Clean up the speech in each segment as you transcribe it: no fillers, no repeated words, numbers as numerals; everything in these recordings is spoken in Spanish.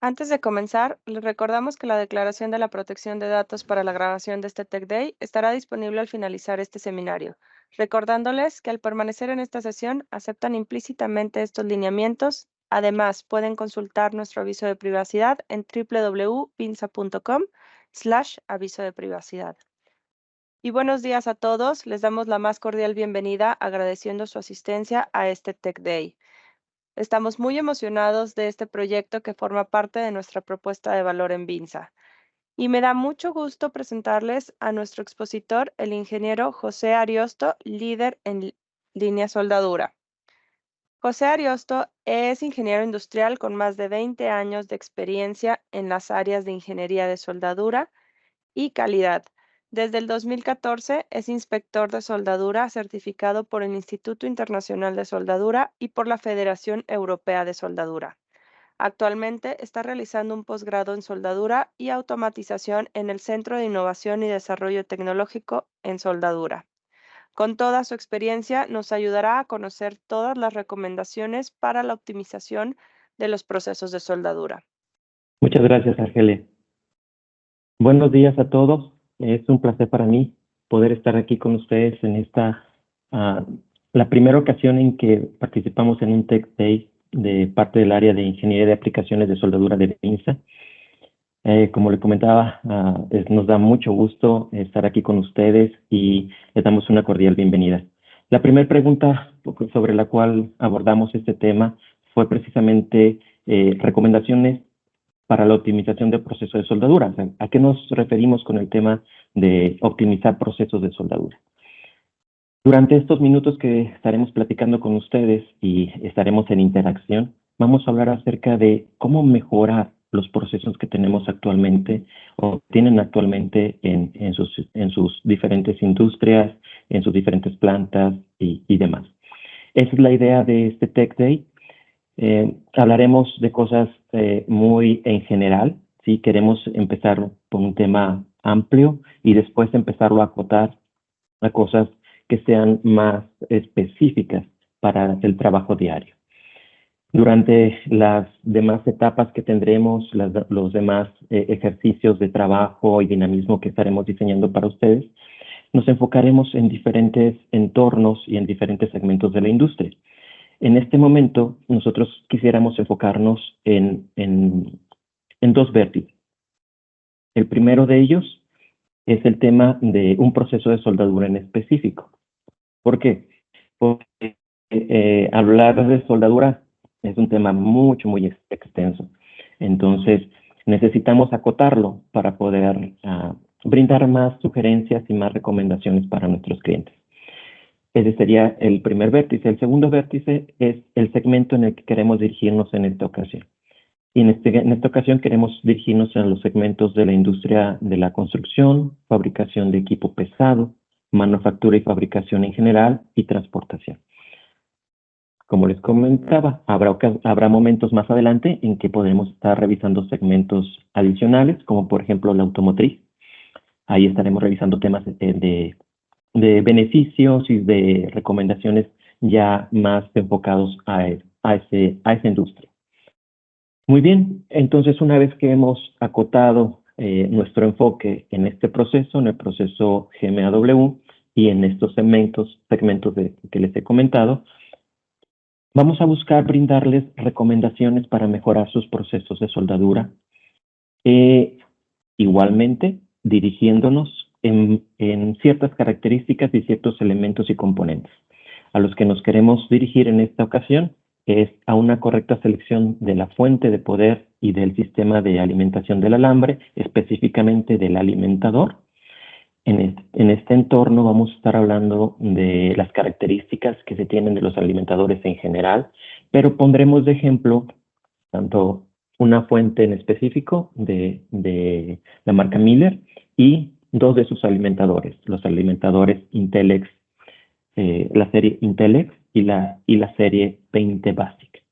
Antes de comenzar, les recordamos que la Declaración de la Protección de Datos para la grabación de este Tech Day estará disponible al finalizar este seminario, recordándoles que al permanecer en esta sesión aceptan implícitamente estos lineamientos. Además, pueden consultar nuestro aviso de privacidad en www.pinza.com/aviso de privacidad. Y buenos días a todos, les damos la más cordial bienvenida agradeciendo su asistencia a este Tech Day. Estamos muy emocionados de este proyecto que forma parte de nuestra propuesta de valor en Vinza. Y me da mucho gusto presentarles a nuestro expositor, el ingeniero José Ariosto, líder en línea soldadura. José Ariosto es ingeniero industrial con más de 20 años de experiencia en las áreas de ingeniería de soldadura y calidad. Desde el 2014 es inspector de soldadura certificado por el Instituto Internacional de Soldadura y por la Federación Europea de Soldadura. Actualmente está realizando un posgrado en soldadura y automatización en el Centro de Innovación y Desarrollo Tecnológico en Soldadura. Con toda su experiencia nos ayudará a conocer todas las recomendaciones para la optimización de los procesos de soldadura. Muchas gracias, Argelia. Buenos días a todos. Es un placer para mí poder estar aquí con ustedes en esta, la primera ocasión en que participamos en un Tech Day de parte del área de Ingeniería de Aplicaciones de Soldadura de Pinza. Como le comentaba, nos da mucho gusto estar aquí con ustedes y les damos una cordial bienvenida. La primera pregunta sobre la cual abordamos este tema fue precisamente recomendaciones para la optimización del proceso de soldadura. ¿A qué nos referimos con el tema de optimizar procesos de soldadura? Durante estos minutos que estaremos platicando con ustedes y estaremos en interacción, vamos a hablar acerca de cómo mejorar los procesos que tenemos actualmente o tienen actualmente en sus diferentes industrias, en sus diferentes plantas y demás. Esa es la idea de este Tech Day. Hablaremos de cosas muy en general, ¿sí? Queremos empezar por un tema amplio y después empezarlo a acotar a cosas que sean más específicas para el trabajo diario. Durante las demás etapas que tendremos, los demás ejercicios de trabajo y dinamismo que estaremos diseñando para ustedes, nos enfocaremos en diferentes entornos y en diferentes segmentos de la industria. En este momento, nosotros quisiéramos enfocarnos en dos vértices. El primero de ellos es el tema de un proceso de soldadura en específico. ¿Por qué? Porque hablar de soldadura es un tema muy extenso. Entonces, necesitamos acotarlo para poder brindar más sugerencias y más recomendaciones para nuestros clientes. Ese sería el primer vértice. El segundo vértice es el segmento en el que queremos dirigirnos en esta ocasión. Y en esta ocasión queremos dirigirnos a los segmentos de la industria de la construcción, fabricación de equipo pesado, manufactura y fabricación en general y transportación. Como les comentaba, habrá momentos más adelante en que podremos estar revisando segmentos adicionales, como por ejemplo la automotriz. Ahí estaremos revisando temas de beneficios y de recomendaciones ya más enfocados a esa industria. Muy bien, entonces una vez que hemos acotado nuestro enfoque en este proceso, en el proceso GMAW y en estos segmentos que les he comentado, vamos a buscar brindarles recomendaciones para mejorar sus procesos de soldadura. Igualmente, dirigiéndonos en ciertas características y ciertos elementos y componentes. A los que nos queremos dirigir en esta ocasión es a una correcta selección de la fuente de poder y del sistema de alimentación del alambre, específicamente del alimentador. En este entorno vamos a estar hablando de las características que se tienen de los alimentadores en general, pero pondremos de ejemplo tanto una fuente en específico de la marca Miller y dos de sus alimentadores, los alimentadores Intelex, la serie Intelex y la serie 20 Basic.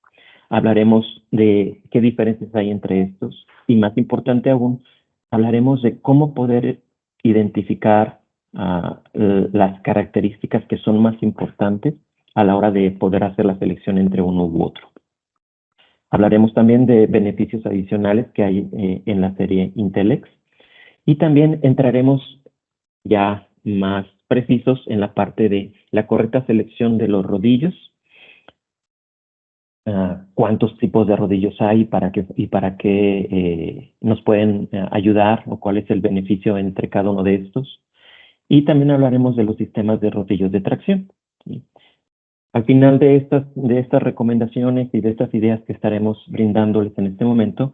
Hablaremos de qué diferencias hay entre estos y, más importante aún, hablaremos de cómo poder identificar las características que son más importantes a la hora de poder hacer la selección entre uno u otro. Hablaremos también de beneficios adicionales que hay en la serie Intelex. Y también entraremos ya más precisos en la parte de la correcta selección de los rodillos, cuántos tipos de rodillos hay y para qué nos pueden ayudar o cuál es el beneficio entre cada uno de estos. Y también hablaremos de los sistemas de rodillos de tracción. ¿Sí? Al final de estas recomendaciones y de estas ideas que estaremos brindándoles en este momento,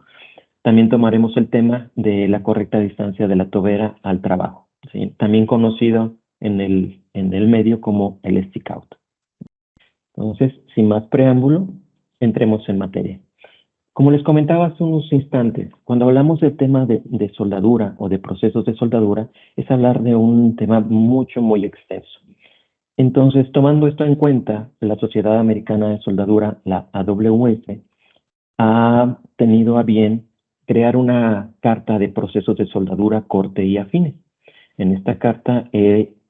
también tomaremos el tema de la correcta distancia de la tobera al trabajo, ¿sí? También conocido en el medio como el stick out. Entonces, sin más preámbulo, entremos en materia. Como les comentaba hace unos instantes, cuando hablamos del tema de soldadura o de procesos de soldadura, es hablar de un tema muy extenso. Entonces, tomando esto en cuenta, la Sociedad Americana de Soldadura, la AWS, ha tenido a bien crear una carta de procesos de soldadura, corte y afines. En esta carta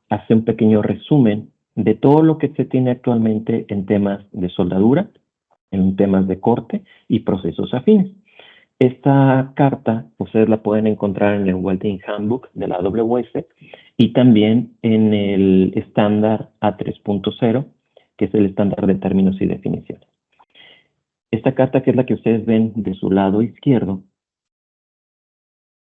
hace un pequeño resumen de todo lo que se tiene actualmente en temas de soldadura, en temas de corte y procesos afines. Esta carta ustedes la pueden encontrar en el Welding Handbook de la AWS y también en el estándar A3.0, que es el estándar de términos y definiciones. Esta carta, que es la que ustedes ven de su lado izquierdo,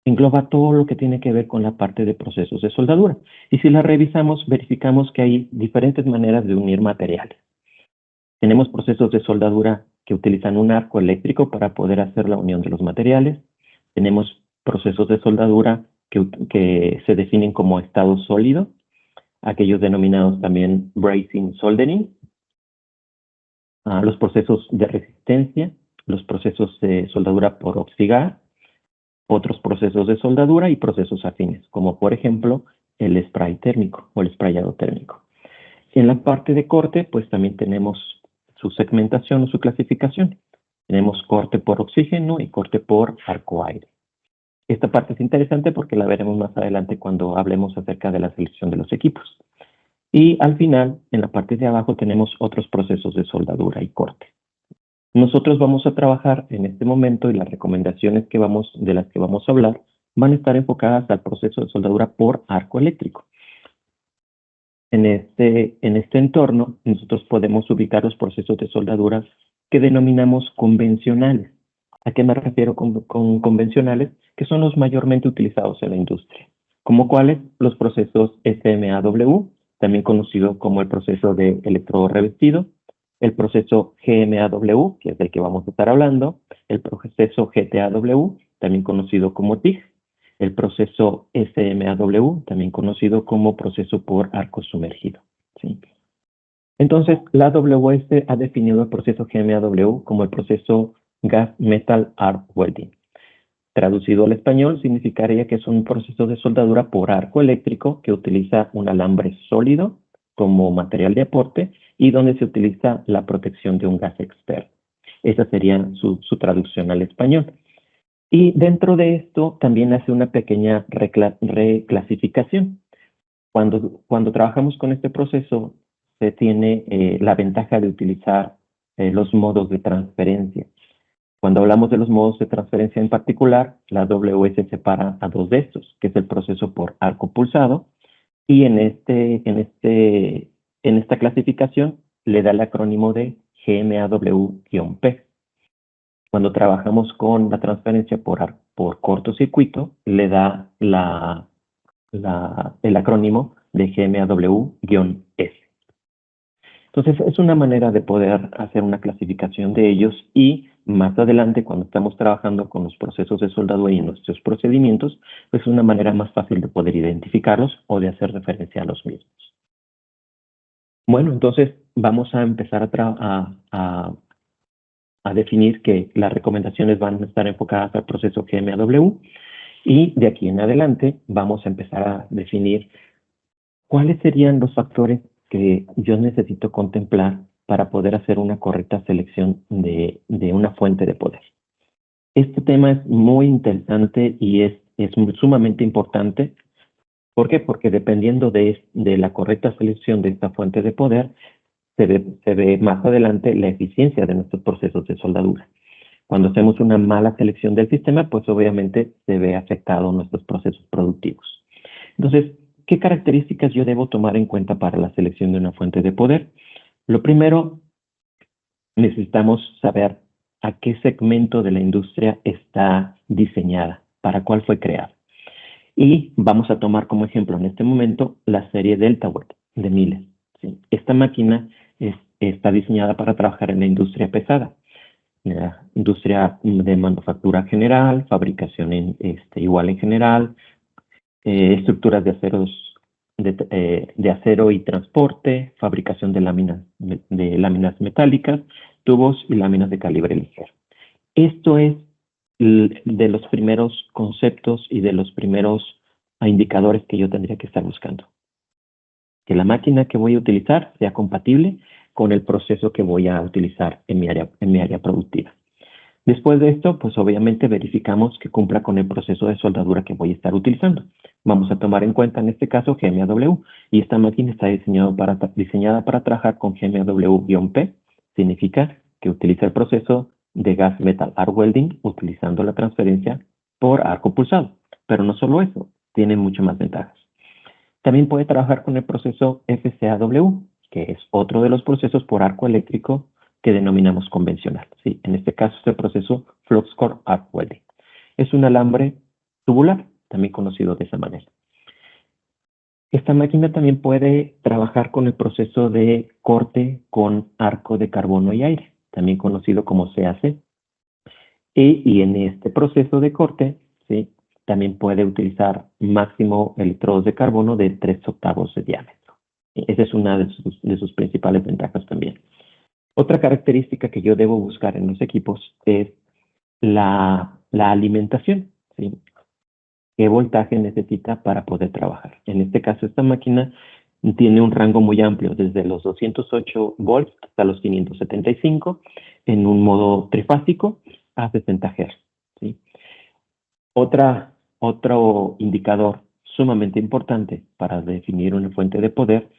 engloba todo lo que tiene que ver con la parte de procesos de soldadura. Y si la revisamos, verificamos que hay diferentes maneras de unir materiales. Tenemos procesos de soldadura que utilizan un arco eléctrico para poder hacer la unión de los materiales. Tenemos procesos de soldadura que se definen como estado sólido, aquellos denominados también bracing soldering. Los procesos de resistencia, los procesos de soldadura por oxigar, otros procesos de soldadura y procesos afines, como por ejemplo el spray térmico o el sprayado térmico. En la parte de corte, pues también tenemos su segmentación o su clasificación. Tenemos corte por oxígeno y corte por arco-aire. Esta parte es interesante porque la veremos más adelante cuando hablemos acerca de la selección de los equipos. Y al final, en la parte de abajo, tenemos otros procesos de soldadura y corte. Nosotros vamos a trabajar en este momento y las recomendaciones de las que vamos a hablar van a estar enfocadas al proceso de soldadura por arco eléctrico. En este entorno, nosotros podemos ubicar los procesos de soldadura que denominamos convencionales. ¿A qué me refiero con convencionales? Que son los mayormente utilizados en la industria. ¿Como cuáles? Los procesos SMAW, también conocido como el proceso de electrodo revestido, el proceso GMAW, que es del que vamos a estar hablando, el proceso GTAW, también conocido como TIG, el proceso SMAW, también conocido como proceso por arco sumergido. ¿Sí? Entonces, la AWS ha definido el proceso GMAW como el proceso Gas Metal Arc Welding. Traducido al español, significaría que es un proceso de soldadura por arco eléctrico que utiliza un alambre sólido como material de aporte y donde se utiliza la protección de un gas externo. Esa sería su traducción al español. Y dentro de esto también hace una pequeña reclasificación. Cuando trabajamos con este proceso, se tiene la ventaja de utilizar los modos de transferencia. Cuando hablamos de los modos de transferencia en particular, la AWS separa a dos de estos, que es el proceso por arco pulsado, y en esta clasificación le da el acrónimo de GMAW-P. Cuando trabajamos con la transferencia por cortocircuito, le da el acrónimo de GMAW-S. Entonces, es una manera de poder hacer una clasificación de ellos y más adelante, cuando estamos trabajando con los procesos de soldadura y nuestros procedimientos, pues es una manera más fácil de poder identificarlos o de hacer referencia a los mismos. Bueno, entonces vamos a empezar a definir que las recomendaciones van a estar enfocadas al proceso GMAW y de aquí en adelante vamos a empezar a definir cuáles serían los factores que yo necesito contemplar para poder hacer una correcta selección de una fuente de poder. Este tema es muy interesante y es sumamente importante. ¿Por qué? Porque dependiendo de la correcta selección de esta fuente de poder, se ve más adelante la eficiencia de nuestros procesos de soldadura. Cuando hacemos una mala selección del sistema, pues obviamente se ve afectado nuestros procesos productivos. Entonces, ¿qué características yo debo tomar en cuenta para la selección de una fuente de poder? Lo primero, necesitamos saber a qué segmento de la industria está diseñada, para cuál fue creada. Y vamos a tomar como ejemplo en este momento la serie DeltaWeb de Miele. ¿Sí? Esta máquina está diseñada para trabajar en la industria pesada, la industria de manufactura general, fabricación igual en general, estructuras de acero y transporte, fabricación de láminas metálicas, tubos y láminas de calibre ligero. Esto es de los primeros conceptos y de los primeros indicadores que yo tendría que estar buscando. Que la máquina que voy a utilizar sea compatible con el proceso que voy a utilizar en mi área productiva. Después de esto, pues obviamente verificamos que cumpla con el proceso de soldadura que voy a estar utilizando. Vamos a tomar en cuenta en este caso GMAW, y esta máquina está diseñada para trabajar con GMAW-P. Significa que utiliza el proceso de gas metal arc welding utilizando la transferencia por arco pulsado. Pero no solo eso, tiene muchas más ventajas. También puede trabajar con el proceso FCAW, que es otro de los procesos por arco eléctrico que denominamos convencional. ¿Sí? En este caso es el proceso Flux Core Arc Welding. Es un alambre tubular, también conocido de esa manera. Esta máquina también puede trabajar con el proceso de corte con arco de carbono y aire, también conocido como CAC. Y en este proceso de corte, ¿sí? También puede utilizar máximo electrodos de carbono de 3/8 de diámetro. Esa es una de sus principales ventajas también. Otra característica que yo debo buscar en los equipos es la alimentación, ¿sí? ¿Qué voltaje necesita para poder trabajar? En este caso, esta máquina tiene un rango muy amplio, desde los 208 volts hasta los 575, en un modo trifásico a 60 Hz. ¿Sí? Otro indicador sumamente importante para definir una fuente de poder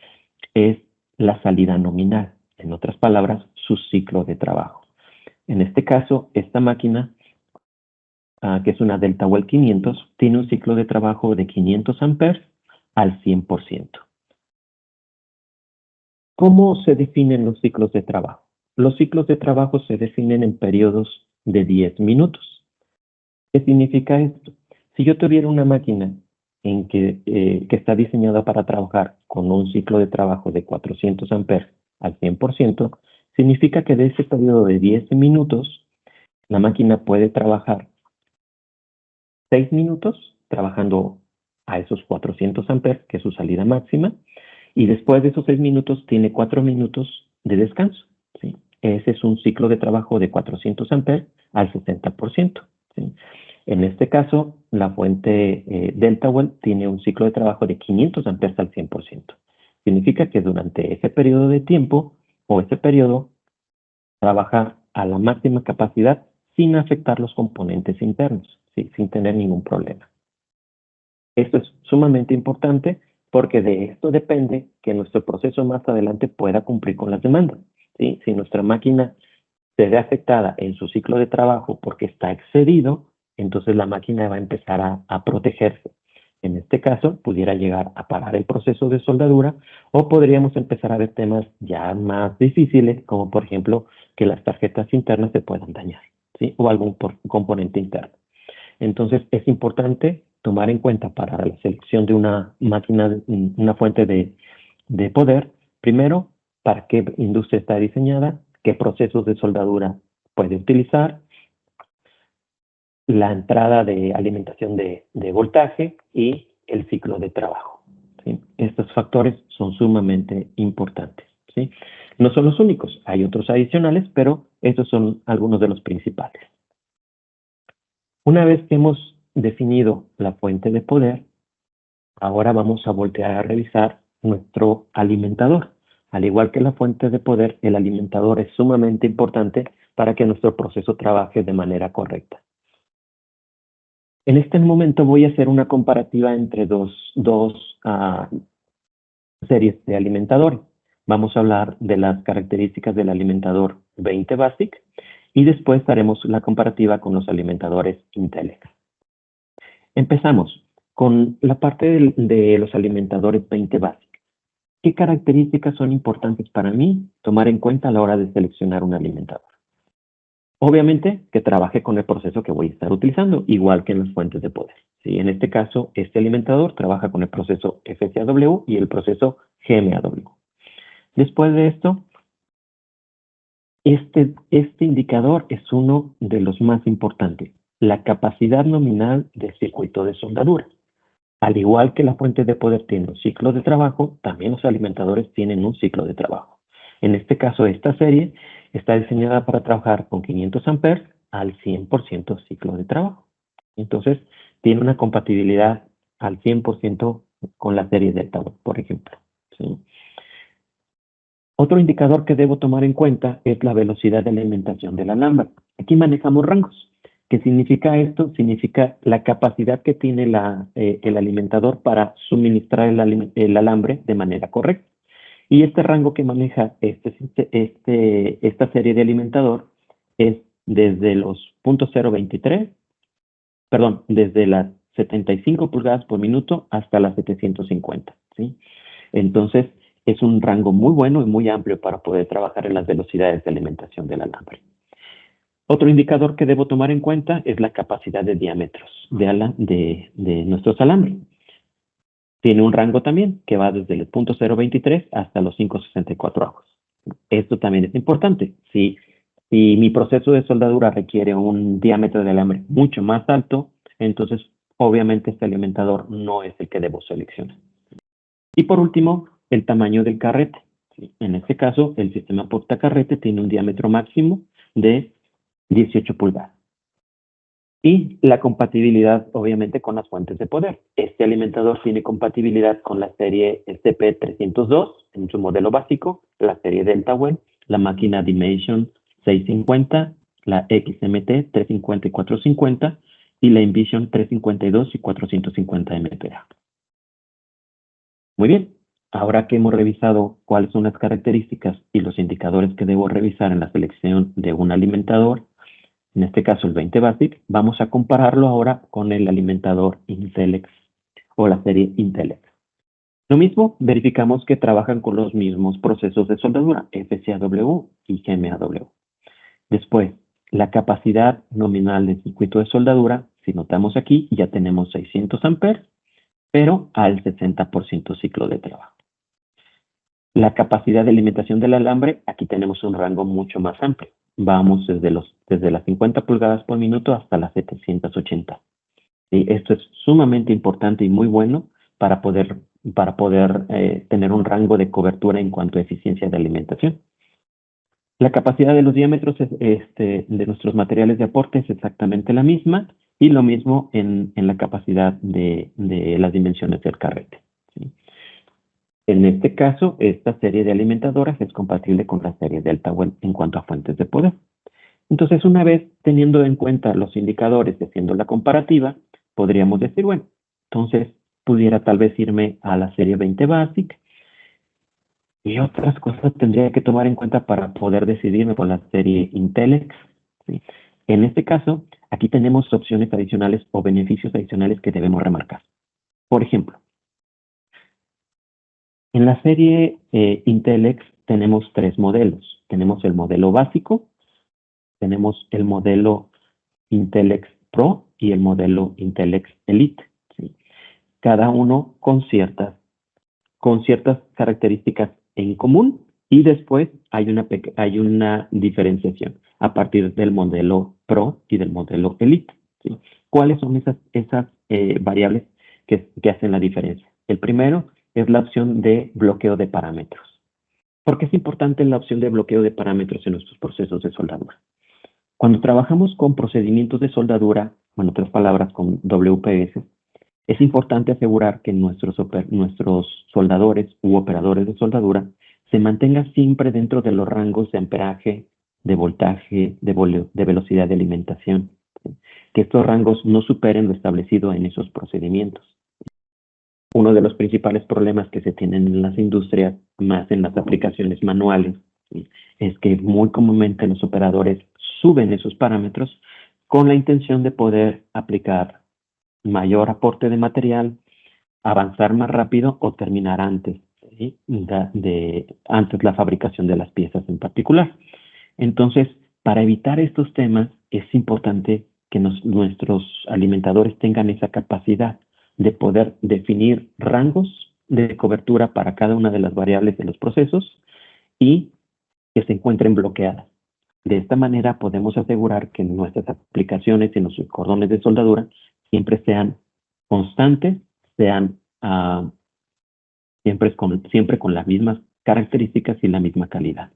es la salida nominal, en otras palabras, su ciclo de trabajo. En este caso, esta máquina, que es una DeltaWell 500, tiene un ciclo de trabajo de 500 amperes al 100%. ¿Cómo se definen los ciclos de trabajo? Los ciclos de trabajo se definen en periodos de 10 minutos. ¿Qué significa esto? Si yo tuviera una máquina que está diseñada para trabajar con un ciclo de trabajo de 400 amperes al 100%, significa que de ese periodo de 10 minutos, la máquina puede trabajar 6 minutos trabajando a esos 400 amperes, que es su salida máxima, y después de esos 6 minutos tiene 4 minutos de descanso. ¿Sí? Ese es un ciclo de trabajo de 400 amperes al 60%. ¿Sí? En este caso, la fuente DeltaWell tiene un ciclo de trabajo de 500 amperes al 100%. Significa que durante ese periodo de tiempo o ese periodo trabaja a la máxima capacidad sin afectar los componentes internos, ¿sí? Sin tener ningún problema. Esto es sumamente importante porque de esto depende que nuestro proceso más adelante pueda cumplir con las demandas. ¿Sí? Si nuestra máquina se ve afectada en su ciclo de trabajo porque está excedido, entonces la máquina va a empezar a protegerse. En este caso, pudiera llegar a parar el proceso de soldadura o podríamos empezar a ver temas ya más difíciles, como por ejemplo que las tarjetas internas se puedan dañar, ¿sí? O algún componente interno. Entonces, es importante tomar en cuenta para la selección de una máquina, una fuente de poder, primero, para qué industria está diseñada, qué procesos de soldadura puede utilizar, la entrada de alimentación de voltaje y el ciclo de trabajo. ¿Sí? Estos factores son sumamente importantes. ¿Sí? No son los únicos, hay otros adicionales, pero estos son algunos de los principales. Una vez que hemos definido la fuente de poder, ahora vamos a voltear a revisar nuestro alimentador. Al igual que la fuente de poder, el alimentador es sumamente importante para que nuestro proceso trabaje de manera correcta. En este momento voy a hacer una comparativa entre dos series de alimentadores. Vamos a hablar de las características del alimentador 20 Basic y después haremos la comparativa con los alimentadores Intelex. Empezamos con la parte de los alimentadores 20 Basic. ¿Qué características son importantes para mí tomar en cuenta a la hora de seleccionar un alimentador? Obviamente que trabaje con el proceso que voy a estar utilizando, igual que en las fuentes de poder. ¿Sí? En este caso, este alimentador trabaja con el proceso FCAW y el proceso GMAW. Después de esto, este indicador es uno de los más importantes, la capacidad nominal del circuito de soldadura. Al igual que la fuente de poder tiene un ciclo de trabajo, también los alimentadores tienen un ciclo de trabajo. En este caso, esta serie está diseñada para trabajar con 500 amperes al 100% ciclo de trabajo. Entonces, tiene una compatibilidad al 100% con la serie Delta, por ejemplo. ¿Sí? Otro indicador que debo tomar en cuenta es la velocidad de alimentación del alambre. Aquí manejamos rangos. ¿Qué significa esto? Significa la capacidad que tiene el alimentador para suministrar el alambre de manera correcta. Y este rango que maneja esta serie de alimentador es desde los .023, perdón, desde las 75 pulgadas por minuto hasta las 750, ¿sí? Entonces, es un rango muy bueno y muy amplio para poder trabajar en las velocidades de alimentación del alambre. Otro indicador que debo tomar en cuenta es la capacidad de diámetros de nuestros alambres. Tiene un rango también que va desde el .023 hasta los 564 avos. Esto también es importante. Si mi proceso de soldadura requiere un diámetro de alambre mucho más alto, entonces obviamente este alimentador no es el que debo seleccionar. Y por último, el tamaño del carrete. En este caso, el sistema portacarrete tiene un diámetro máximo de 18 pulgadas. Y la compatibilidad, obviamente, con las fuentes de poder. Este alimentador tiene compatibilidad con la serie STP302 en su modelo básico, la serie DeltaWell, la máquina Dimension 650, la XMT 350 y 450 y la Envision 352 y 450 MPa. Muy bien, ahora que hemos revisado cuáles son las características y los indicadores que debo revisar en la selección de un alimentador, en este caso el 20 Basic, vamos a compararlo ahora con el alimentador Intelex o la serie Intelex. Lo mismo, verificamos que trabajan con los mismos procesos de soldadura, FCAW y GMAW. Después, la capacidad nominal del circuito de soldadura, si notamos aquí, ya tenemos 600 amperes, pero al 60% ciclo de trabajo. La capacidad de alimentación del alambre, aquí tenemos un rango mucho más amplio. Vamos desde las 50 pulgadas por minuto hasta las 780. ¿Sí? Esto es sumamente importante y muy bueno para poder tener un rango de cobertura en cuanto a eficiencia de alimentación. La capacidad de los diámetros de nuestros materiales de aporte es exactamente la misma y lo mismo en la capacidad de las dimensiones del carrete. ¿Sí? En este caso, esta serie de alimentadoras es compatible con la serie DeltaWell en cuanto a fuentes de poder. Entonces, una vez teniendo en cuenta los indicadores y haciendo la comparativa, podríamos decir, bueno, entonces pudiera tal vez irme a la serie 20 Basic y otras cosas tendría que tomar en cuenta para poder decidirme por la serie Intelex. ¿Sí? En este caso, aquí tenemos opciones adicionales o beneficios adicionales que debemos remarcar. Por ejemplo, en la serie Intelex tenemos tres modelos. Tenemos el modelo básico, tenemos el modelo Intelex Pro y el modelo Intelex Elite. ¿Sí? Cada uno con ciertas características en común y después hay una diferenciación a partir del modelo Pro y del modelo Elite. ¿Sí? ¿Cuáles son esas variables que hacen la diferencia? El primero es la opción de bloqueo de parámetros. ¿Por qué es importante la opción de bloqueo de parámetros en nuestros procesos de soldadura? Cuando trabajamos con procedimientos de soldadura, en otras palabras, con WPS, es importante asegurar que nuestros soldadores u operadores de soldadura se mantengan siempre dentro de los rangos de amperaje, de voltaje, de velocidad de alimentación. ¿Sí? Que estos rangos no superen lo establecido en esos procedimientos. Uno de los principales problemas que se tienen en las industrias, más en las aplicaciones manuales, ¿sí? Es que muy comúnmente los operadores suben esos parámetros con la intención de poder aplicar mayor aporte de material, avanzar más rápido o terminar antes, ¿sí? Antes la fabricación de las piezas en particular. Entonces, para evitar estos temas, es importante que nuestros alimentadores tengan esa capacidad de poder definir rangos de cobertura para cada una de las variables de los procesos y que se encuentren bloqueadas. De esta manera podemos asegurar que nuestras aplicaciones y nuestros cordones de soldadura siempre sean constantes, sean siempre con las mismas características y la misma calidad.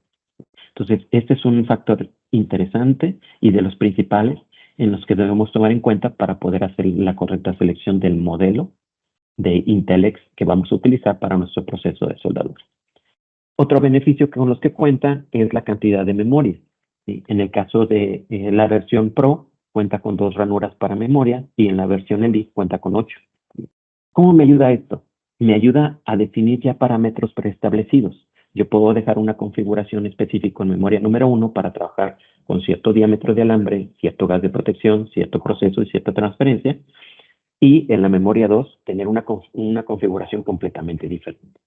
Entonces, este es un factor interesante y de los principales en los que debemos tomar en cuenta para poder hacer la correcta selección del modelo de Intelex que vamos a utilizar para nuestro proceso de soldadura. Otro beneficio con los que cuenta es la cantidad de memoria. ¿Sí? En el caso de la versión Pro, cuenta con 2 ranuras para memoria y en la versión Elite cuenta con 8. ¿Cómo me ayuda esto? Me ayuda a definir ya parámetros preestablecidos. Yo puedo dejar una configuración específica en memoria número 1 para trabajar con cierto diámetro de alambre, cierto gas de protección, cierto proceso y cierta transferencia. Y en la memoria 2 tener una configuración completamente diferente.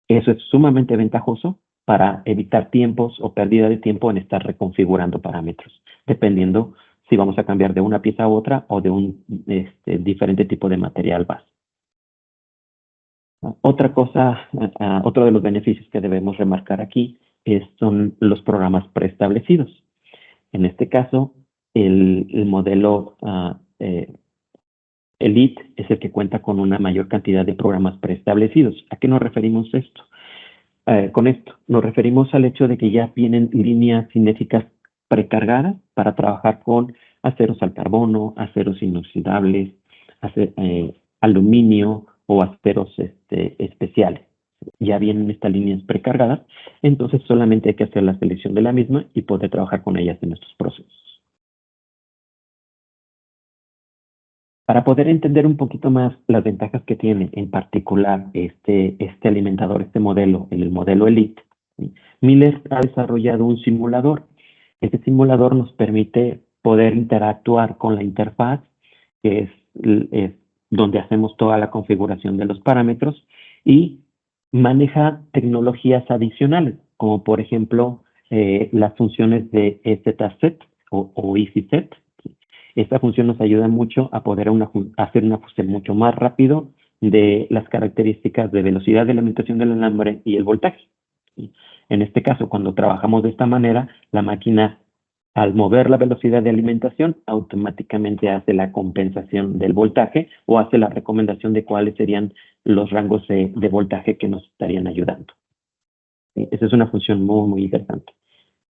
Eso es sumamente ventajoso para evitar tiempos o pérdida de tiempo en estar reconfigurando parámetros, dependiendo si vamos a cambiar de una pieza a otra o de un diferente tipo de material base. Otra cosa, otro de los beneficios que debemos remarcar aquí son los programas preestablecidos. En este caso, el modelo Elite es el que cuenta con una mayor cantidad de programas preestablecidos. ¿A qué nos referimos esto? Con esto nos referimos al hecho de que ya vienen líneas cinéticas precargadas para trabajar con aceros al carbono, aceros inoxidables, aluminio o aceros especiales. Ya vienen estas líneas precargadas, entonces solamente hay que hacer la selección de la misma y poder trabajar con ellas en nuestros procesos. Para poder entender un poquito más las ventajas que tiene en particular este alimentador, este modelo, el modelo Elite, ¿sí? Miller ha desarrollado un simulador. Este simulador nos permite poder interactuar con la interfaz, que es donde hacemos toda la configuración de los parámetros y maneja tecnologías adicionales, como por ejemplo las funciones de EZSet o EasySet. Esta función nos ayuda mucho a poder hacer un ajuste mucho más rápido de las características de velocidad de alimentación del alambre y el voltaje. En este caso, cuando trabajamos de esta manera, la máquina, al mover la velocidad de alimentación, automáticamente hace la compensación del voltaje o hace la recomendación de cuáles serían los rangos de voltaje que nos estarían ayudando. Esa es una función muy, muy interesante.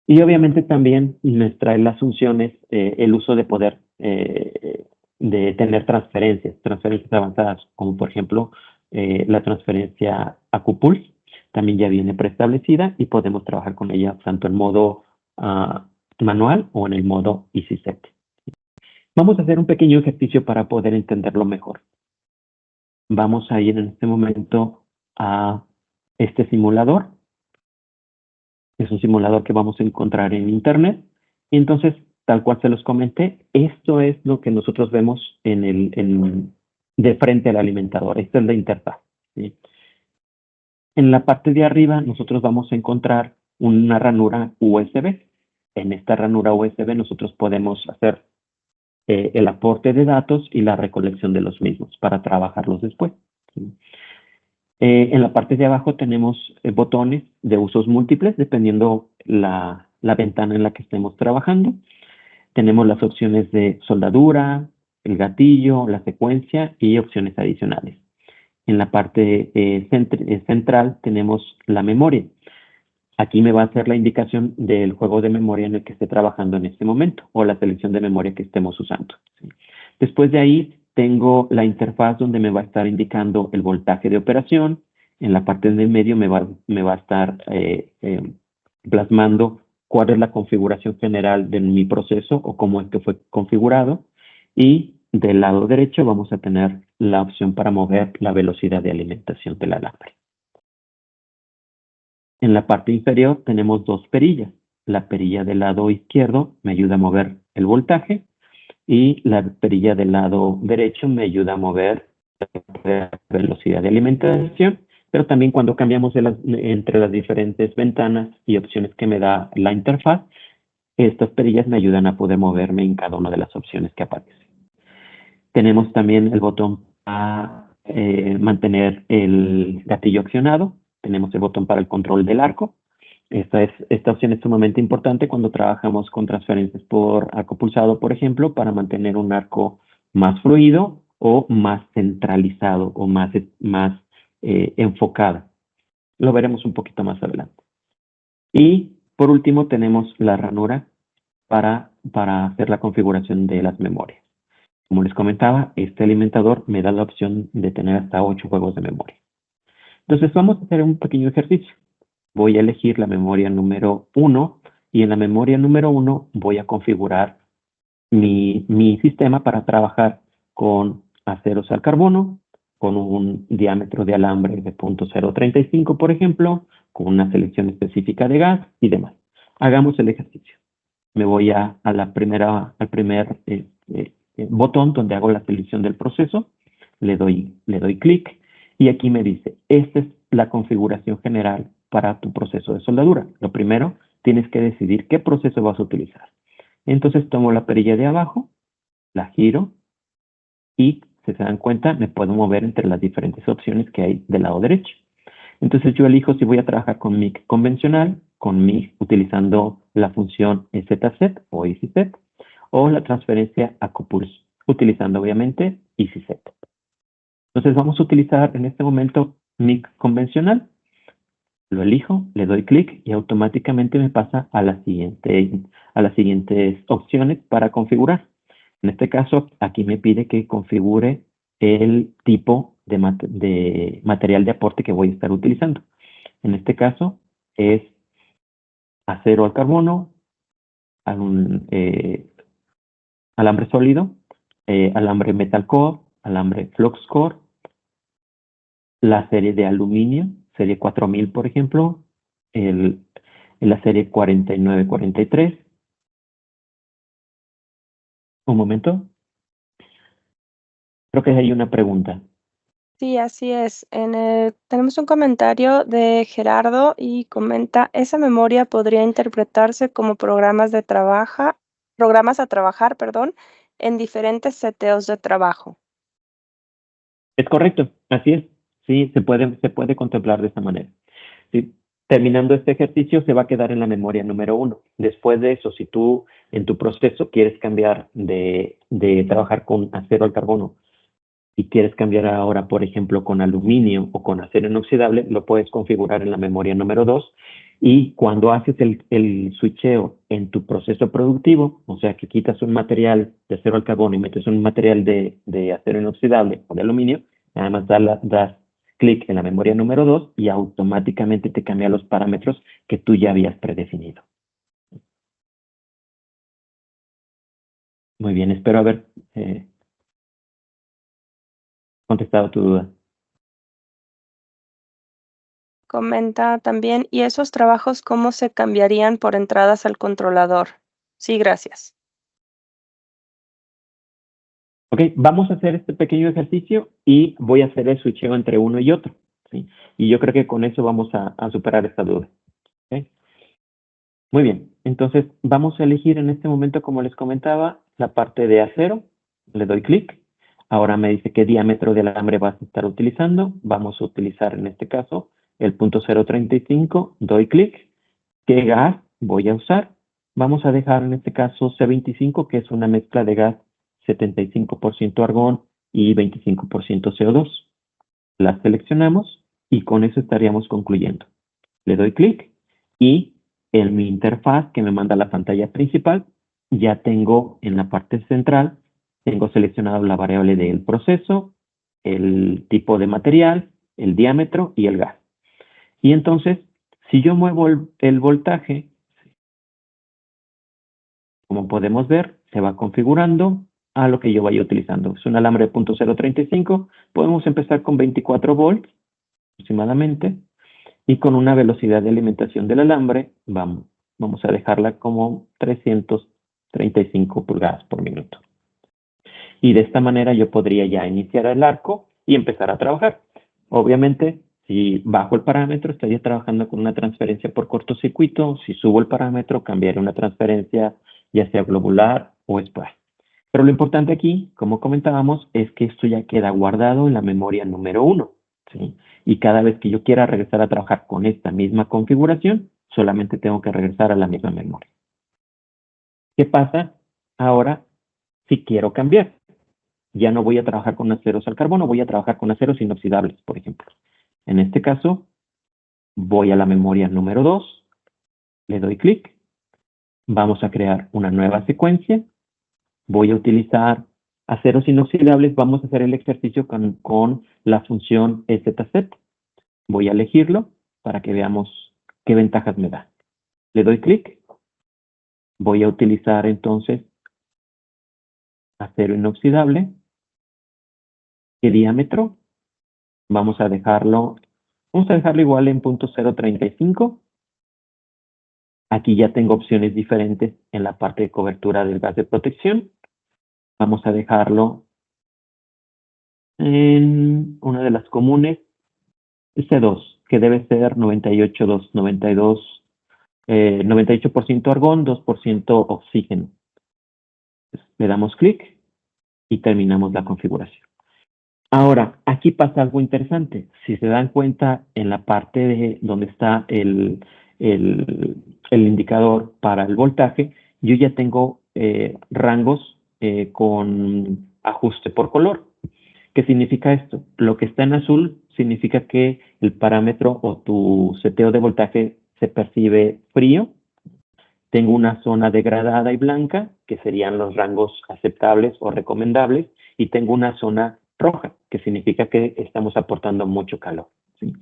Y obviamente también nos trae las funciones, el uso de poder de tener transferencias avanzadas, como por ejemplo la transferencia AcuPulse, también ya viene preestablecida y podemos trabajar con ella tanto en modo manual o en el modo EasySet. Vamos a hacer un pequeño ejercicio para poder entenderlo mejor. Vamos a ir en este momento a este simulador. Es un simulador que vamos a encontrar en internet. Entonces, tal cual se los comenté, esto es lo que nosotros vemos de frente al alimentador. Esta es la interfaz, ¿sí? En la parte de arriba, nosotros vamos a encontrar una ranura USB. En esta ranura USB nosotros podemos hacer el aporte de datos y la recolección de los mismos para trabajarlos después, ¿sí? En la parte de abajo tenemos botones de usos múltiples, dependiendo la ventana en la que estemos trabajando. Tenemos las opciones de soldadura, el gatillo, la secuencia y opciones adicionales. En la parte central tenemos la memoria. Aquí me va a hacer la indicación del juego de memoria en el que esté trabajando en este momento o la selección de memoria que estemos usando, ¿sí? Después de ahí tengo la interfaz donde me va a estar indicando el voltaje de operación. En la parte del medio me va a estar plasmando cuál es la configuración general de mi proceso o cómo es que fue configurado. Y del lado derecho vamos a tener la opción para mover la velocidad de alimentación del alambre. En la parte inferior tenemos dos perillas. La perilla del lado izquierdo me ayuda a mover el voltaje y la perilla del lado derecho me ayuda a mover la velocidad de alimentación, pero también cuando cambiamos entre las diferentes ventanas y opciones que me da la interfaz, estas perillas me ayudan a poder moverme en cada una de las opciones que aparecen. Tenemos también el botón a mantener el gatillo accionado. Tenemos el botón para el control del arco. Esta opción es sumamente importante cuando trabajamos con transferencias por arco pulsado, por ejemplo, para mantener un arco más fluido o más centralizado o más enfocado. Lo veremos un poquito más adelante. Y por último tenemos la ranura para hacer la configuración de las memorias. Como les comentaba, este alimentador me da la opción de tener hasta 8 juegos de memoria. Entonces vamos a hacer un pequeño ejercicio. Voy a elegir la memoria número 1 y en la memoria número 1 voy a configurar mi sistema para trabajar con aceros al carbono, con un diámetro de alambre de 0.035, por ejemplo, con una selección específica de gas y demás. Hagamos el ejercicio. Me voy al primer botón donde hago la selección del proceso, le doy clic y aquí me dice, esta es la configuración general para tu proceso de soldadura. Lo primero, tienes que decidir qué proceso vas a utilizar. Entonces tomo la perilla de abajo, la giro y, si se dan cuenta, me puedo mover entre las diferentes opciones que hay del lado derecho. Entonces yo elijo si voy a trabajar con MIG convencional, con MIG utilizando la función ZZ o EasySet, o la transferencia a Copulse, utilizando obviamente EasySet. Entonces vamos a utilizar en este momento MIG convencional. Lo elijo, le doy clic y automáticamente me pasa a las siguientes opciones para configurar. En este caso, aquí me pide que configure el tipo de material de aporte que voy a estar utilizando. En este caso es acero al carbono, alambre sólido, alambre metal core, alambre flux core, la serie de aluminio, serie 4000 por ejemplo, la serie 4943. Un momento. Creo que hay una pregunta. Sí, así es. Tenemos un comentario de Gerardo y comenta, esa memoria podría interpretarse como programas a trabajar, perdón, en diferentes seteos de trabajo. Es correcto, así es. Sí, se puede contemplar de esta manera. Sí. Terminando este ejercicio, se va a quedar en la memoria número 1. Después de eso, si tú en tu proceso quieres cambiar de trabajar con acero al carbono y quieres cambiar ahora, por ejemplo, con aluminio o con acero inoxidable, lo puedes configurar en la memoria número 2. Y cuando haces el switcheo en tu proceso productivo, o sea, que quitas un material de acero al carbono y metes un material de acero inoxidable o de aluminio, nada más das clic en la memoria número 2 y automáticamente te cambia los parámetros que tú ya habías predefinido. Muy bien, espero haber contestado tu duda. Comenta también, ¿y esos trabajos cómo se cambiarían por entradas al controlador? Sí, gracias. Ok, vamos a hacer este pequeño ejercicio y voy a hacer el switcheo entre uno y otro. ¿Sí? Y yo creo que con eso vamos a superar esta duda. ¿Okay? Muy bien, entonces vamos a elegir en este momento, como les comentaba, la parte de acero. Le doy clic. Ahora me dice qué diámetro de alambre vas a estar utilizando. Vamos a utilizar en este caso el .035. Doy clic. ¿Qué gas voy a usar? Vamos a dejar en este caso C25, que es una mezcla de gas 75% argón y 25% CO2. La seleccionamos y con eso estaríamos concluyendo. Le doy clic y en mi interfaz que me manda a la pantalla principal, ya tengo en la parte central, tengo seleccionado la variable del proceso, el tipo de material, el diámetro y el gas. Y entonces, si yo muevo el voltaje, como podemos ver, se va configurando a lo que yo vaya utilizando. Es un alambre de .035, podemos empezar con 24 volts aproximadamente, y con una velocidad de alimentación del alambre, vamos a dejarla como 335 pulgadas por minuto. Y de esta manera yo podría ya iniciar el arco y empezar a trabajar. Obviamente, si bajo el parámetro, estaría trabajando con una transferencia por cortocircuito. Si subo el parámetro, cambiaré una transferencia ya sea globular o splash. Pero lo importante aquí, como comentábamos, es que esto ya queda guardado en la memoria número 1. ¿Sí? Y cada vez que yo quiera regresar a trabajar con esta misma configuración, solamente tengo que regresar a la misma memoria. ¿Qué pasa ahora si quiero cambiar? Ya no voy a trabajar con aceros al carbono, voy a trabajar con aceros inoxidables, por ejemplo. En este caso, voy a la memoria número 2, le doy clic, vamos a crear una nueva secuencia, voy a utilizar aceros inoxidables, vamos a hacer el ejercicio con la función EZZ. Voy a elegirlo para que veamos qué ventajas me da. Le doy clic, voy a utilizar entonces acero inoxidable. ¿Qué diámetro? Vamos a dejarlo igual en 0.035. Aquí ya tengo opciones diferentes en la parte de cobertura del gas de protección. Vamos a dejarlo en una de las comunes, C2, que debe ser 98% argón, 2% oxígeno. Le damos clic y terminamos la configuración. Ahora, aquí pasa algo interesante. Si se dan cuenta, en la parte de donde está el indicador para el voltaje, yo ya tengo rangos con ajuste por color. ¿Qué significa esto? Lo que está en azul significa que el parámetro o tu seteo de voltaje se percibe frío. Tengo una zona degradada y blanca, que serían los rangos aceptables o recomendables, y tengo una zona roja, que significa que estamos aportando mucho calor. ¿Sí?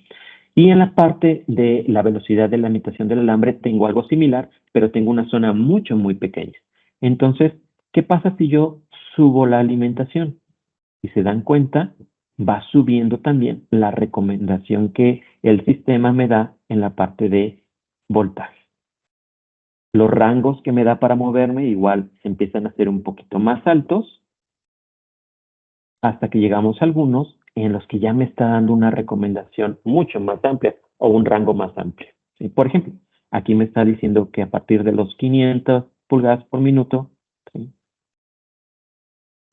Y en la parte de la velocidad de la alimentación del alambre tengo algo similar, pero tengo una zona muy pequeña. Entonces, ¿qué pasa si yo subo la alimentación? Si se dan cuenta, va subiendo también la recomendación que el sistema me da en la parte de voltaje. Los rangos que me da para moverme igual se empiezan a hacer un poquito más altos hasta que llegamos a algunos en los que ya me está dando una recomendación mucho más amplia o un rango más amplio. ¿Sí? Por ejemplo, aquí me está diciendo que a partir de los 500 pulgadas por minuto, ¿sí?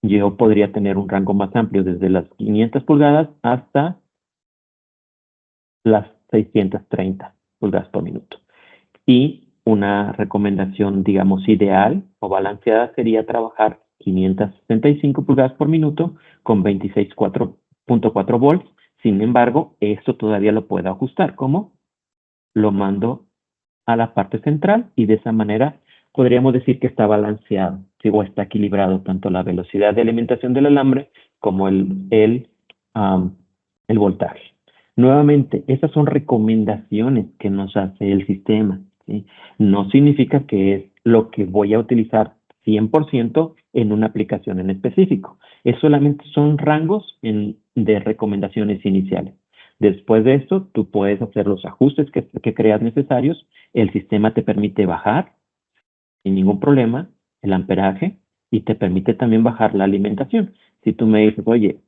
Yo podría tener un rango más amplio desde las 500 pulgadas hasta las 630 pulgadas por minuto. Y una recomendación, digamos, ideal o balanceada sería trabajar 565 pulgadas por minuto con 26.4 volts. Sin embargo, esto todavía lo puedo ajustar. ¿Cómo? Lo mando a la parte central y de esa manera podríamos decir que está balanceado, ¿sí? O está equilibrado tanto la velocidad de alimentación del alambre como el voltaje. Nuevamente, esas son recomendaciones que nos hace el sistema. ¿Sí? No significa que es lo que voy a utilizar 100% en una aplicación en específico. Es solamente son rangos de recomendaciones iniciales. Después de esto, tú puedes hacer los ajustes que creas necesarios. El sistema te permite bajar sin ningún problema el amperaje y te permite también bajar la alimentación. Si tú me dices, oye,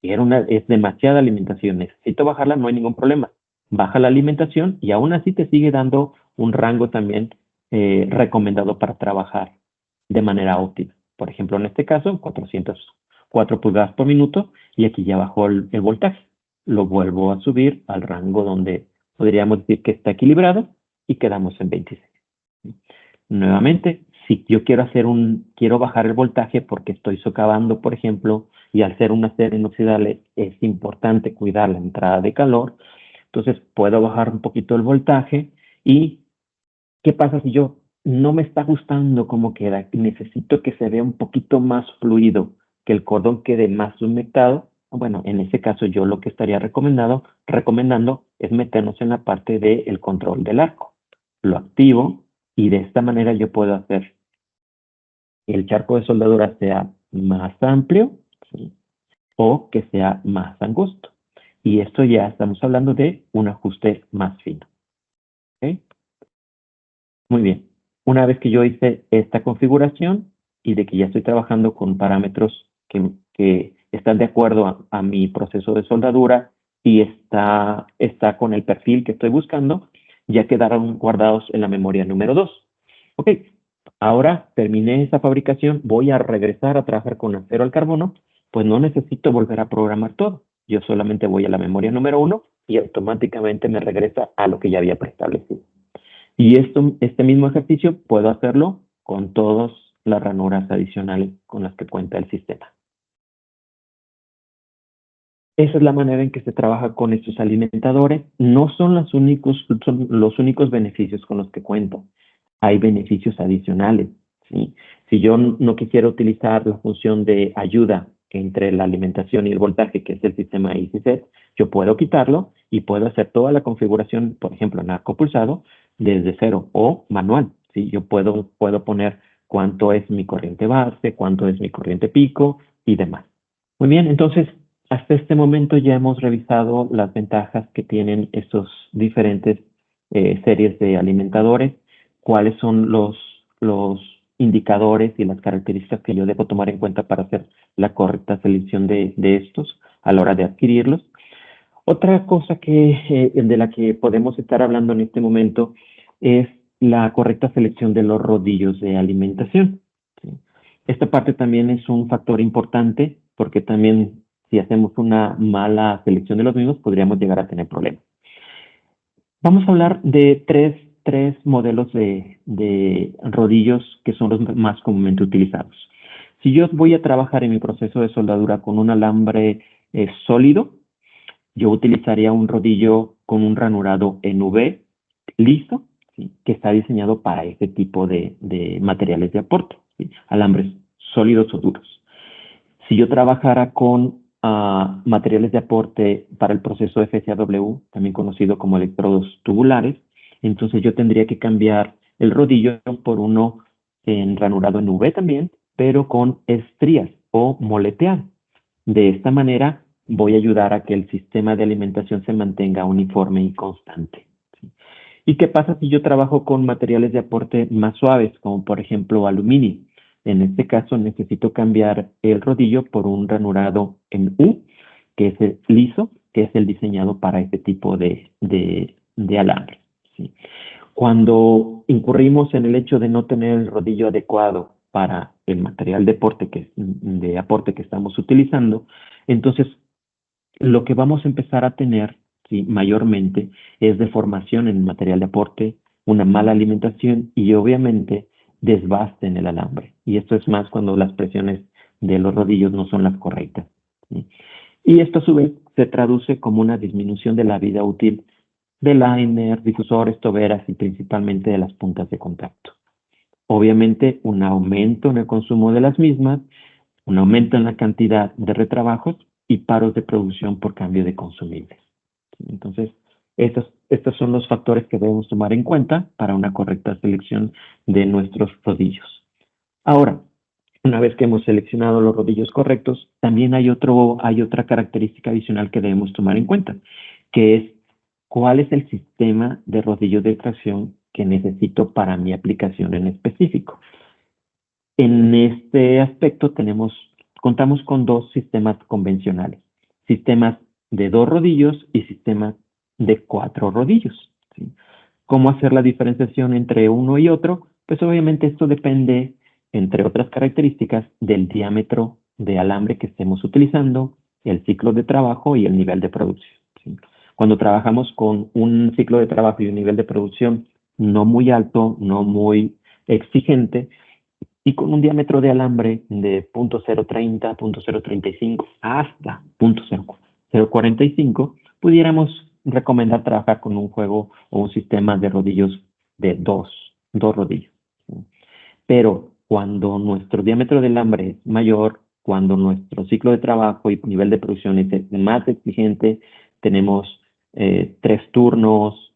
es demasiada alimentación, necesito bajarla, no hay ningún problema. Baja la alimentación y aún así te sigue dando un rango también recomendado para trabajar de manera óptima. Por ejemplo, en este caso, 404 pulgadas por minuto y aquí ya bajó el voltaje. Lo vuelvo a subir al rango donde podríamos decir que está equilibrado y quedamos en 26. Nuevamente, si yo quiero bajar el voltaje porque estoy socavando, por ejemplo, y al ser un acero inoxidable es importante cuidar la entrada de calor, entonces puedo bajar un poquito el voltaje. ¿Y qué pasa si yo no me está gustando cómo queda? Necesito que se vea un poquito más fluido, que el cordón quede más humectado. Bueno, en ese caso yo lo que estaría recomendando es meternos en la parte del control del arco. Lo activo y de esta manera yo puedo hacer que el charco de soldadura sea más amplio, ¿sí? O que sea más angosto. y esto ya estamos hablando de un ajuste más fino. ¿Ok? Muy bien. Una vez que yo hice esta configuración y de que ya estoy trabajando con parámetros que están de acuerdo a mi proceso de soldadura y está con el perfil que estoy buscando, ya quedaron guardados en la memoria número 2. Ok, ahora terminé esta fabricación, voy a regresar a trabajar con acero al carbono, pues no necesito volver a programar todo. Yo solamente voy a la memoria número 1 y automáticamente me regresa a lo que ya había preestablecido. Y este mismo ejercicio puedo hacerlo con todas las ranuras adicionales con las que cuenta el sistema. Esa es la manera en que se trabaja con estos alimentadores. No son los únicos beneficios con los que cuento. Hay beneficios adicionales, ¿sí? Si yo no quisiera utilizar la función de ayuda entre la alimentación y el voltaje, que es el sistema EasySet, yo puedo quitarlo y puedo hacer toda la configuración, por ejemplo, en arco pulsado, desde cero o manual, ¿sí? Yo puedo poner cuánto es mi corriente base, cuánto es mi corriente pico y demás. Muy bien, entonces, hasta este momento ya hemos revisado las ventajas que tienen estos diferentes series de alimentadores, cuáles son los indicadores y las características que yo debo tomar en cuenta para hacer la correcta selección de estos a la hora de adquirirlos. Otra cosa de la que podemos estar hablando en este momento es la correcta selección de los rodillos de alimentación, ¿sí? Esta parte también es un factor importante porque también si hacemos una mala selección de los mismos podríamos llegar a tener problemas. Vamos a hablar de tres modelos de rodillos que son los más comúnmente utilizados. Si yo voy a trabajar en mi proceso de soldadura con un alambre sólido, yo utilizaría un rodillo con un ranurado en V liso, ¿sí? Que está diseñado para este tipo de materiales de aporte, ¿sí? Alambres sólidos o duros. Si yo trabajara con materiales de aporte para el proceso FCAW, también conocido como electrodos tubulares, entonces yo tendría que cambiar el rodillo por uno en ranurado en V también, pero con estrías o moleteado. De esta manera voy a ayudar a que el sistema de alimentación se mantenga uniforme y constante, ¿sí? ¿Y qué pasa si yo trabajo con materiales de aporte más suaves, como por ejemplo aluminio? En este caso necesito cambiar el rodillo por un ranurado en U, que es el liso, que es el diseñado para este tipo de alambre, ¿sí? Cuando incurrimos en el hecho de no tener el rodillo adecuado para el material de aporte que estamos utilizando, entonces lo que vamos a empezar a tener, ¿sí? Mayormente es deformación en el material de aporte, una mala alimentación y obviamente desbaste en el alambre. Y esto es más cuando las presiones de los rodillos no son las correctas, ¿sí? Y esto a su vez se traduce como una disminución de la vida útil de liner, difusores, toberas y principalmente de las puntas de contacto. Obviamente un aumento en el consumo de las mismas, un aumento en la cantidad de retrabajos y paros de producción por cambio de consumibles. Entonces, estos son los factores que debemos tomar en cuenta para una correcta selección de nuestros rodillos. Ahora, una vez que hemos seleccionado los rodillos correctos, también hay otra característica adicional que debemos tomar en cuenta, que es cuál es el sistema de rodillo de tracción que necesito para mi aplicación en específico. En este aspecto contamos con dos sistemas convencionales, sistemas de 2 rodillos y sistemas de 4 rodillos, ¿sí? ¿Cómo hacer la diferenciación entre uno y otro? Pues obviamente esto depende, entre otras características, del diámetro de alambre que estemos utilizando, el ciclo de trabajo y el nivel de producción, ¿sí? Cuando trabajamos con un ciclo de trabajo y un nivel de producción no muy alto, no muy exigente, y con un diámetro de alambre de 0.030, 0.035 hasta 0.045, pudiéramos recomendar trabajar con un juego o un sistema de rodillos de dos rodillos. Pero cuando nuestro diámetro de alambre es mayor, cuando nuestro ciclo de trabajo y nivel de producción es más exigente, tenemos 3 turnos,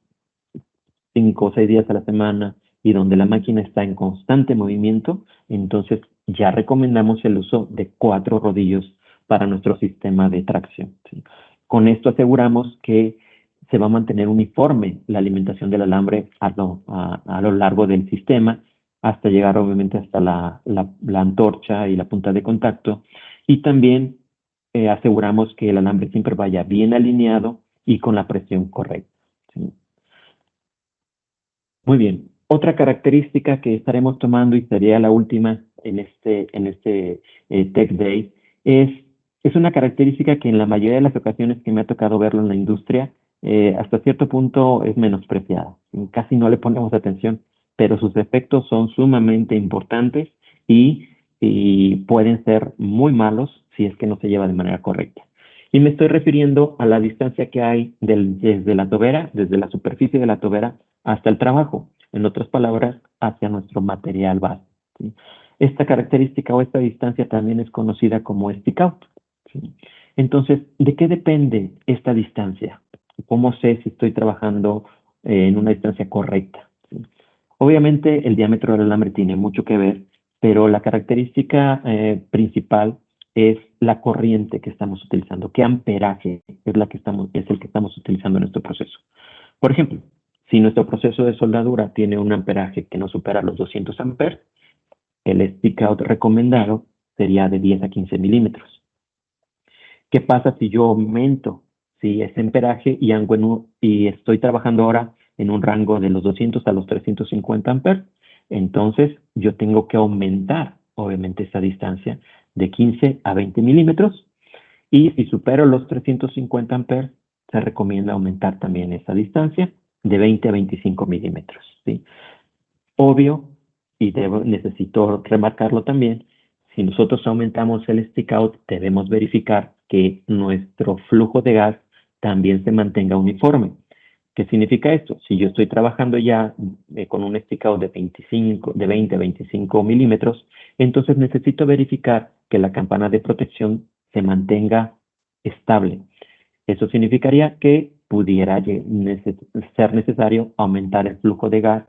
5 o 6 días a la semana y donde la máquina está en constante movimiento, entonces ya recomendamos el uso de 4 rodillos para nuestro sistema de tracción, ¿sí? Con esto aseguramos que se va a mantener uniforme la alimentación del alambre a lo largo del sistema, hasta llegar obviamente hasta la antorcha y la punta de contacto. Y también aseguramos que el alambre siempre vaya bien alineado y con la presión correcta. ¿Sí? Muy bien. Otra característica que estaremos tomando, y sería la última en este Tech Day, es una característica que en la mayoría de las ocasiones que me ha tocado verlo en la industria, hasta cierto punto es menospreciada. Casi no le ponemos atención, pero sus efectos son sumamente importantes y pueden ser muy malos si es que no se lleva de manera correcta. Y me estoy refiriendo a la distancia que hay desde la tobera, desde la superficie de la tobera hasta el trabajo. En otras palabras, hacia nuestro material base. ¿Sí? Esta característica o esta distancia también es conocida como stick out. ¿Sí? Entonces, ¿de qué depende esta distancia? ¿Cómo sé si estoy trabajando en una distancia correcta? ¿Sí? Obviamente, el diámetro del alambre tiene mucho que ver, pero la característica principal es la corriente que estamos utilizando, qué amperaje es el que estamos utilizando en nuestro proceso. Por ejemplo, si nuestro proceso de soldadura tiene un amperaje que no supera los 200 amperes, el stick out recomendado sería de 10 a 15 milímetros. ¿Qué pasa si yo aumento ese amperaje y estoy trabajando ahora en un rango de los 200 a los 350 amperes? Entonces yo tengo que aumentar obviamente esa distancia de 15 a 20 milímetros, y si supero los 350 amperes, se recomienda aumentar también esa distancia de 20 a 25 milímetros. ¿Sí? Obvio, y necesito remarcarlo también, si nosotros aumentamos el stick out, debemos verificar que nuestro flujo de gas también se mantenga uniforme. ¿Qué significa esto? Si yo estoy trabajando ya con un stick out de 20 a 25 milímetros, entonces necesito verificar que la campana de protección se mantenga estable. Eso significaría que pudiera ser necesario aumentar el flujo de gas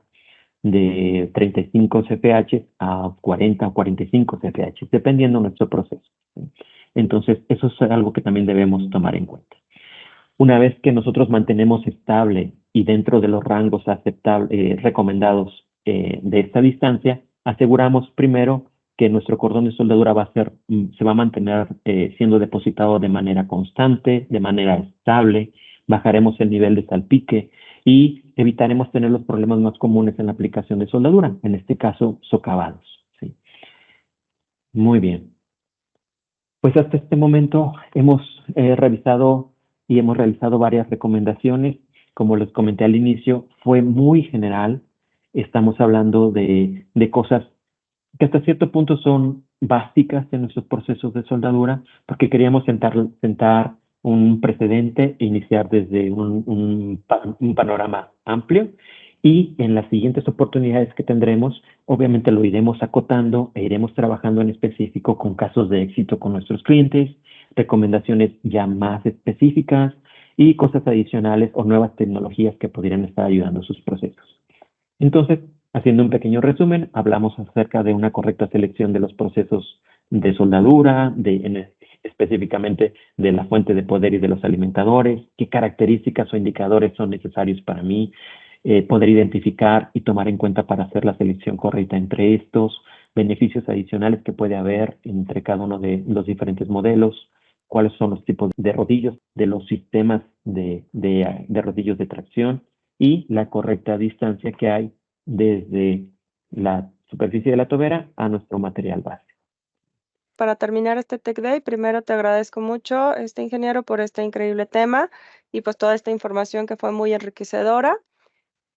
de 35 CFH a 40 o 45 CFH, dependiendo de nuestro proceso. ¿Sí? Entonces, eso es algo que también debemos tomar en cuenta. Una vez que nosotros mantenemos estable y dentro de los rangos recomendados de esta distancia, aseguramos primero que nuestro cordón de soldadura se va a mantener siendo depositado de manera constante, de manera estable, bajaremos el nivel de salpique y evitaremos tener los problemas más comunes en la aplicación de soldadura, en este caso socavados. ¿Sí? Muy bien. Pues hasta este momento hemos revisado y hemos realizado varias recomendaciones. Como les comenté al inicio, fue muy general. Estamos hablando de cosas que hasta cierto punto son básicas en nuestros procesos de soldadura, porque queríamos sentar un precedente e iniciar desde un panorama amplio. Y en las siguientes oportunidades que tendremos, obviamente lo iremos acotando e iremos trabajando en específico con casos de éxito con nuestros clientes, recomendaciones ya más específicas y cosas adicionales o nuevas tecnologías que podrían estar ayudando a sus procesos. Entonces, haciendo un pequeño resumen, hablamos acerca de una correcta selección de los procesos de soldadura, específicamente de la fuente de poder y de los alimentadores, qué características o indicadores son necesarios para mí, poder identificar y tomar en cuenta para hacer la selección correcta entre estos, beneficios adicionales que puede haber entre cada uno de los diferentes modelos, cuáles son los tipos de rodillos, de los sistemas de rodillos de tracción y la correcta distancia que hay desde la superficie de la tobera a nuestro material base. Para terminar este Tech Day, primero te agradezco mucho, ingeniero, por este increíble tema y pues toda esta información que fue muy enriquecedora.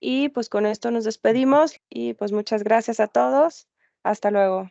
Y pues con esto nos despedimos y pues muchas gracias a todos. Hasta luego.